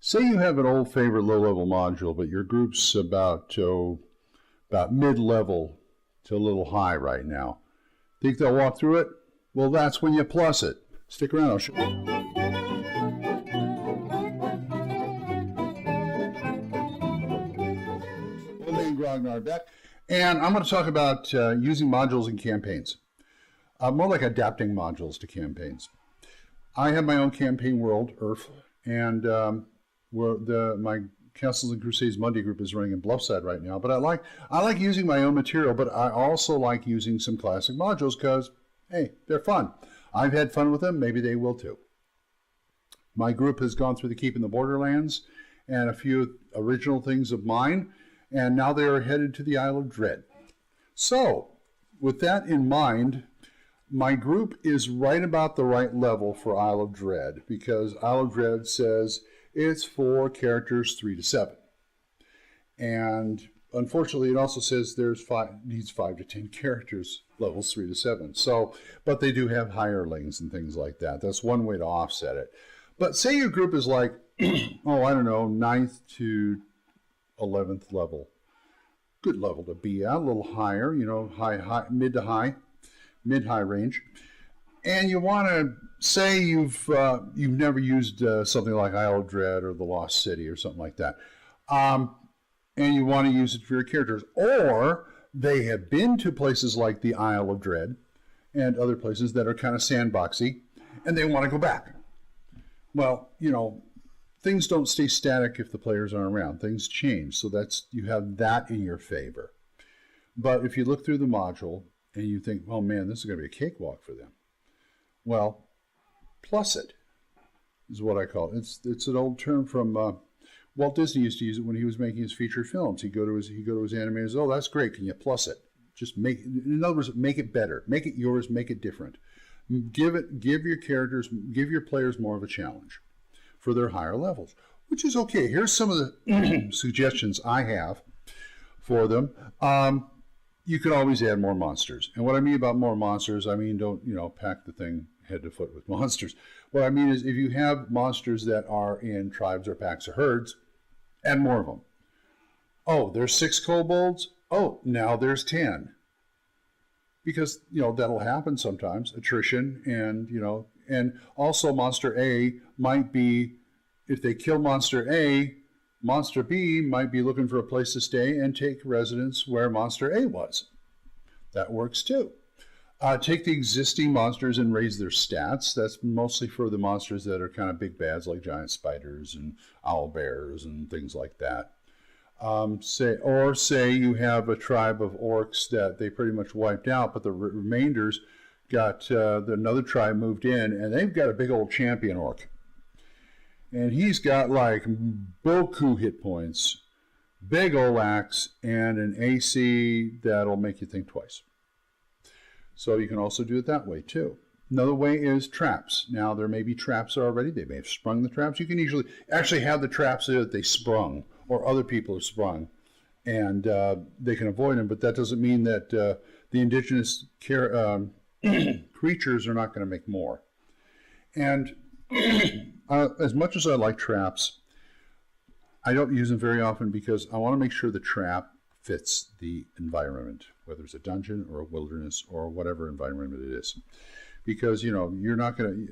Say you have an old favorite low-level module, but your group's about mid-level to a little high right now. Think they'll walk through it? Well, that's when you plus it. Stick around, I'll show you. Grognard back, and I'm going to talk about using modules in campaigns. More like adapting modules to campaigns. I have my own campaign world, ERF, and my Castles and Crusades Monday group is running in Bluffside right now. But I like using my own material, but I also like using some classic modules because, hey, they're fun. I've had fun with them. Maybe they will too. My group has gone through the Keep in the Borderlands and a few original things of mine, and now they are headed to the Isle of Dread. So, with that in mind, my group is right about the right level for Isle of Dread, because Isle of Dread says it's for characters 3 to 7. And unfortunately, it also says needs 5 to 10 characters, levels 3 to 7. So, but they do have hirelings and things like that. That's one way to offset it. But say your group is like, oh, I don't know, 9th to 11th level. Good level to be at, a little higher, you know, mid to high, mid-high range. And you want to say you've never used something like Isle of Dread or the Lost City or something like that. And you want to use it for your characters. Or they have been to places like the Isle of Dread and other places that are kind of sandboxy, and they want to go back. Well, you know, things don't stay static if the players aren't around. Things change, so you have that in your favor. But if you look through the module and you think, oh man, this is going to be a cakewalk for them, well, plus it is what I call it. It's an old term from Walt Disney used to use it when he was making his feature films. He'd go to his animators, oh, that's great, can you plus it? Just in other words, make it better, make it yours, make it different. Give your players more of a challenge for their higher levels, which is okay. Here's some of the suggestions I have for them. You could always add more monsters. And what I mean about more monsters, I mean don't, pack the thing head to foot with monsters. What I mean is if you have monsters that are in tribes or packs or herds, add more of them. Oh, there's 6 kobolds? Oh, now there's 10. Because, that'll happen sometimes, attrition, and also monster A might be, if they kill monster A, monster B might be looking for a place to stay and take residence where monster A was. That works too. Take the existing monsters and raise their stats. That's mostly for the monsters that are kind of big bads like giant spiders and owl bears and things like that. Say you have a tribe of orcs that they pretty much wiped out, but the remainders got another tribe moved in, and they've got a big old champion orc. And he's got like boku hit points, big old axe, and an AC that'll make you think twice. So you can also do it that way too. Another way is traps. Now there may be traps already. They may have sprung the traps. You can actually have the traps there that they sprung or other people have sprung, and they can avoid them. But that doesn't mean that the indigenous creatures are not going to make more. And as much as I like traps, I don't use them very often because I want to make sure the trap fits the environment, whether it's a dungeon or a wilderness or whatever environment it is. Because, you're not going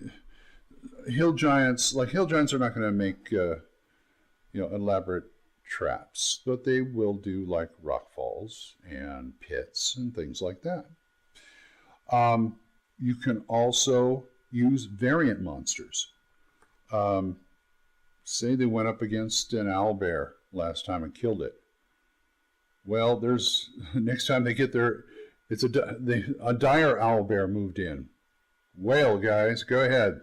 to... Hill giants are not going to make, elaborate traps, but they will do like rock falls and pits and things like that. You can also use variant monsters. Say they went up against an owlbear last time and killed it. Well, next time they get there, it's a dire owlbear moved in. Well, guys, go ahead.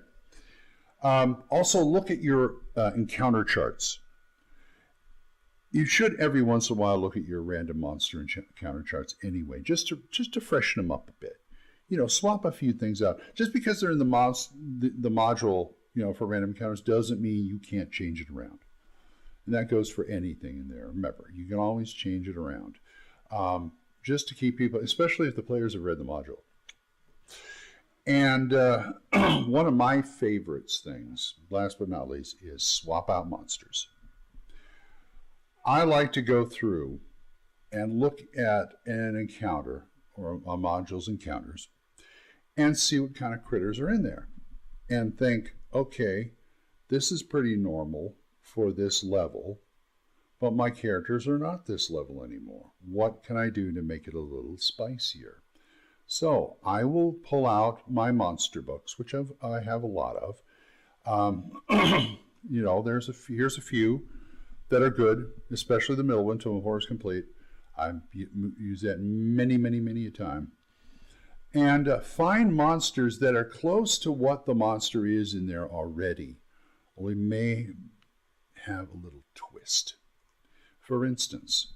Also, look at your encounter charts. You should every once in a while look at your random monster encounter charts anyway, just to freshen them up a bit. Swap a few things out. Just because they're in the module, for random encounters doesn't mean you can't change it around. And that goes for anything in there. Remember, you can always change it around. Just to keep people, especially if the players have read the module. And one of my favorites things, last but not least, is swap out monsters. I like to go through and look at an encounter or a module's encounters and see what kind of critters are in there and think, okay, this is pretty normal for this level, but my characters are not this level anymore. What can I do to make it a little spicier? So I will pull out my monster books, which I have a lot of. You know, here's a few that are good, especially the middle one, Tome of Horrors Complete. I've used that many, many, many a time. And find monsters that are close to what the monster is in there already. We may have a little twist. For instance,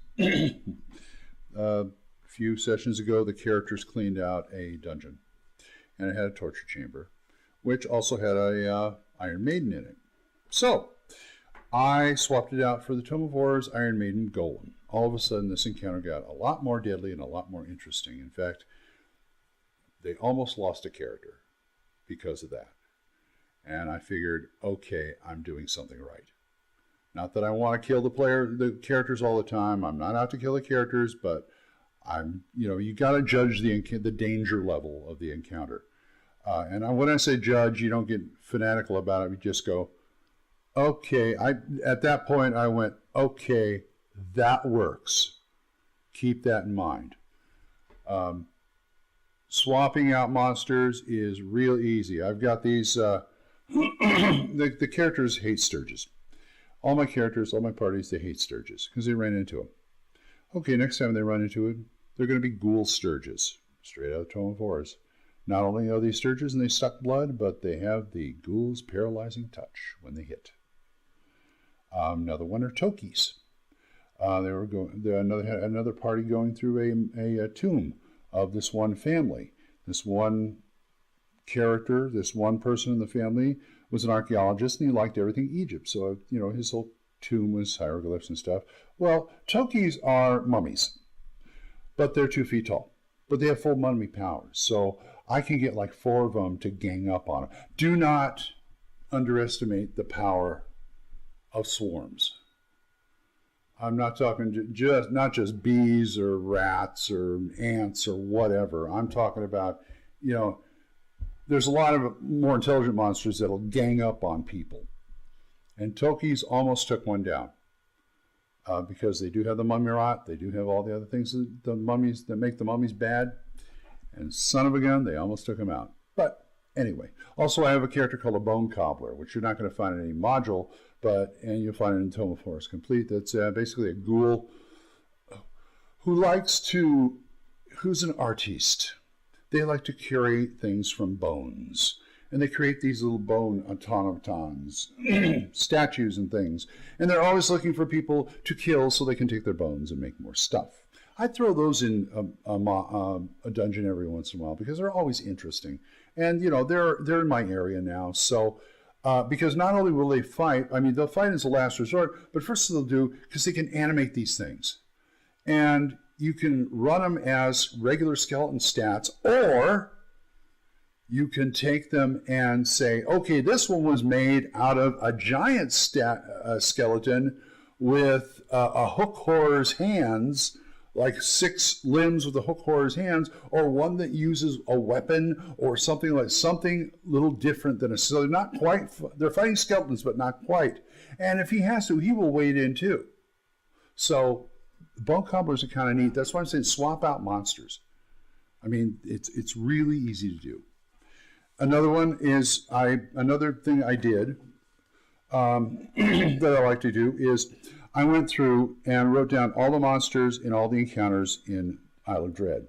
a few sessions ago, the characters cleaned out a dungeon, and it had a torture chamber, which also had a Iron Maiden in it. So I swapped it out for the Tome of Horrors Iron Maiden Golem. All of a sudden, this encounter got a lot more deadly and a lot more interesting. In fact, they almost lost a character because of that. And I figured, okay, I'm doing something right. Not that I want to kill the characters all the time. I'm not out to kill the characters, but you got to judge the danger level of the encounter. And when I say judge, you don't get fanatical about it. You just go, okay. At that point, I went, okay, that works. Keep that in mind. Swapping out monsters is real easy. I've got these, the characters hate Sturgis. All my characters, all my parties, they hate Sturgis because they ran into him. Okay, next time they run into it, they're going to be Ghoul Sturgis, straight out of Tome of Horrors. Not only are they Sturgis and they suck blood, but they have the Ghoul's paralyzing touch when they hit. Another one are Tokis. Another party going through a tomb of this one family. This one character, this one person in the family was an archaeologist, and he liked everything Egypt. So, his whole tomb was hieroglyphs and stuff. Well, Tokis are mummies, but they're 2 feet tall. But they have full mummy powers. So I can get like 4 of them to gang up on them. Do not underestimate the power of swarms. I'm not talking not just bees or rats or ants or whatever. I'm talking about, there's a lot of more intelligent monsters that'll gang up on people. And Toki's almost took one down because they do have the mummy rot. They do have all the other things that make the mummies bad. And son of a gun, they almost took him out. But anyway, also I have a character called a Bone Cobbler, which you're not going to find in any module, and you'll find it in Tome of Horrors Complete. That's basically a ghoul who's an artiste. They like to curate things from bones. And they create these little bone automatons, statues and things. And they're always looking for people to kill so they can take their bones and make more stuff. I throw those in a dungeon every once in a while because they're always interesting. And, they're in my area now. So, because not only will they fight, they'll fight as a last resort, but first they'll do, because they can animate these things. And you can run them as regular skeleton stats, or you can take them and say, okay, this one was made out of a giant skeleton with a hook horror's hands, like 6 limbs with a hook horror's hands, or one that uses a weapon or something little different than so they're not quite, they're fighting skeletons, but not quite. And if he has to, he will wade in too. So Bone Cobblers are kind of neat. That's why I'm saying swap out monsters. It's really easy to do. Another one is another thing I did that I like to do is I went through and wrote down all the monsters and all the encounters in Isle of Dread.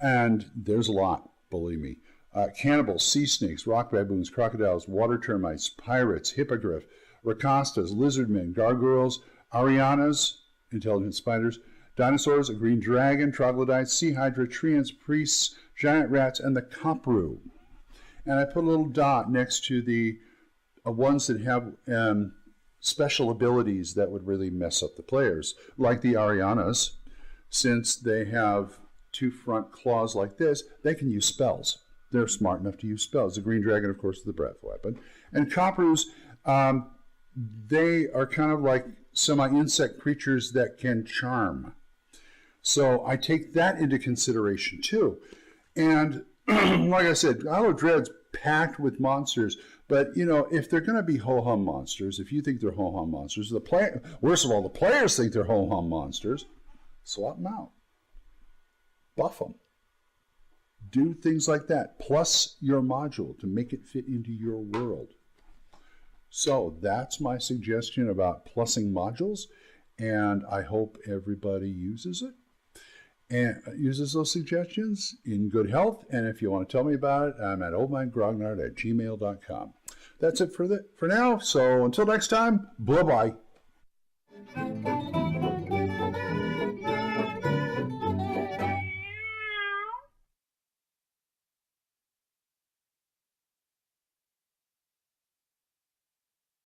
And there's a lot, believe me. Cannibals, sea snakes, rock baboons, crocodiles, water termites, pirates, hippogriff, racostas, lizardmen, gargoyles, arianas, intelligent spiders, dinosaurs, a green dragon, troglodytes, sea hydra, treants, priests, giant rats, and the kopru. And I put a little dot next to the ones that have special abilities that would really mess up the players, like the Arianas. Since they have 2 front claws like this, they can use spells. they're smart enough to use spells. The green dragon, of course, is the breath weapon. And Koprus, they are kind of like semi-insect creatures that can charm. So I take that into consideration too. And like I said, Isle of Dread's packed with monsters. But, you know, if they're going to be ho-hum monsters, if you think they're ho-hum monsters, worst of all, the players think they're ho-hum monsters, swap them out. Buff them. Do things like that. Plus your module to make it fit into your world. So that's my suggestion about plussing modules. And I hope everybody uses it and uses those suggestions in good health. And if you want to tell me about it, I'm at oldmangrognard@gmail.com. That's it for now. So until next time, bye-bye.